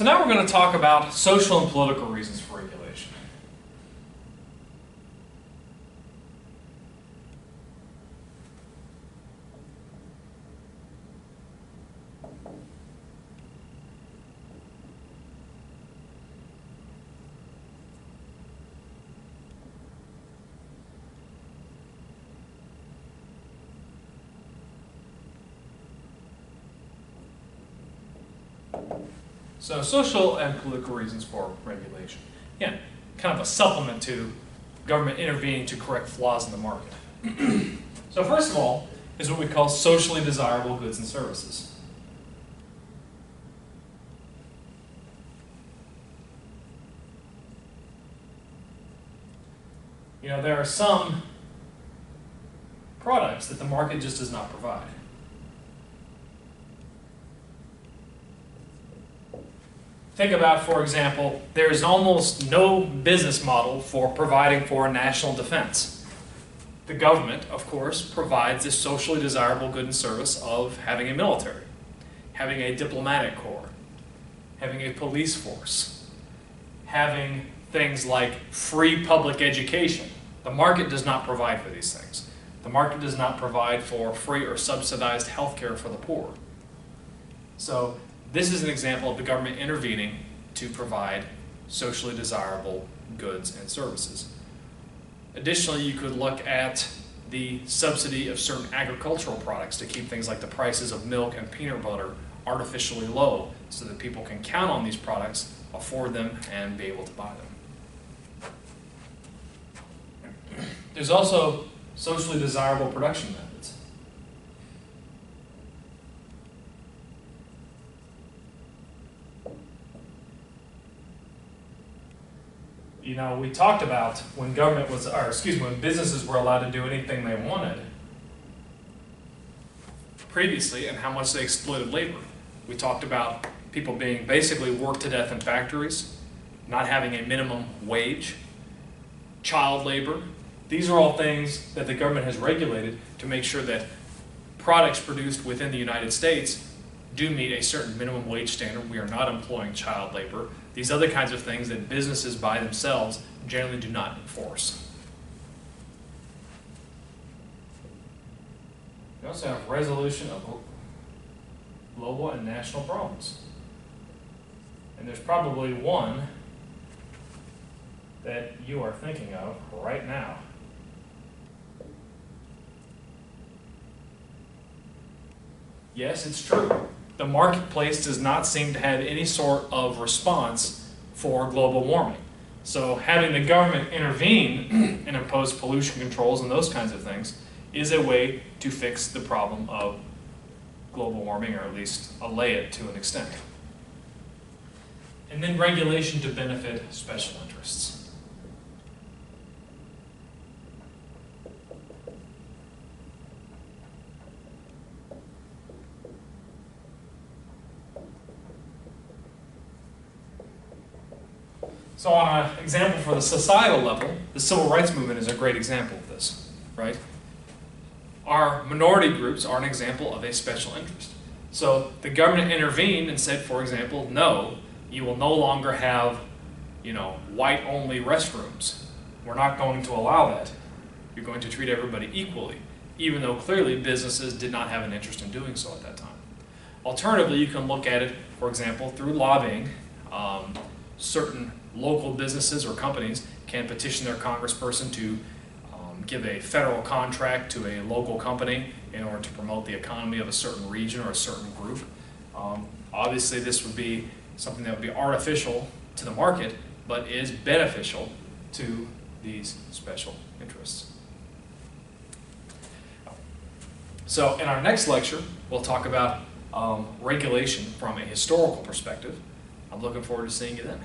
So now we're going to talk about social and political reasons for regulation. So social and political reasons for regulation. Again, kind of a supplement to government intervening to correct flaws in the market. So first of all is what we call socially desirable goods and services. You know, there are some products that the market just does not provide. Think about, for example, there is almost no business model for providing for national defense. The government, of course, provides this socially desirable good and service of having a military, having a diplomatic corps, having a police force, having things like free public education. The market does not provide for these things. The market does not provide for free or subsidized health care for the poor. So this is an example of the government intervening to provide socially desirable goods and services. Additionally, you could look at the subsidy of certain agricultural products to keep things like the prices of milk and peanut butter artificially low so that people can count on these products, afford them, and be able to buy them. There's also socially desirable production methods. You know, we talked about when when businesses were allowed to do anything they wanted previously and how much they exploited labor. We talked about people being basically worked to death in factories, not having a minimum wage, child labor. These are all things that the government has regulated to make sure that products produced within the United States do meet a certain minimum wage standard. We are not employing child labor. These other kinds of things that businesses by themselves generally do not enforce. We also have resolution of global and national problems. And there's probably one that you are thinking of right now. Yes, it's true. The marketplace does not seem to have any sort of response for global warming. So having the government intervene and impose pollution controls and those kinds of things is a way to fix the problem of global warming, or at least allay it to an extent. And then regulation to benefit special interests. So on an example for the societal level, the civil rights movement is a great example of this, right? Our minority groups are an example of a special interest. So the government intervened and said, for example, no, you will no longer have, white-only restrooms. We're not going to allow that. You're going to treat everybody equally, even though clearly businesses did not have an interest in doing so at that time. Alternatively, you can look at it, for example, through lobbying. Certain local businesses or companies can petition their congressperson to give a federal contract to a local company in order to promote the economy of a certain region or a certain group. Obviously, this would be something that would be artificial to the market, but is beneficial to these special interests. So in our next lecture, we'll talk about regulation from a historical perspective. I'm looking forward to seeing you then.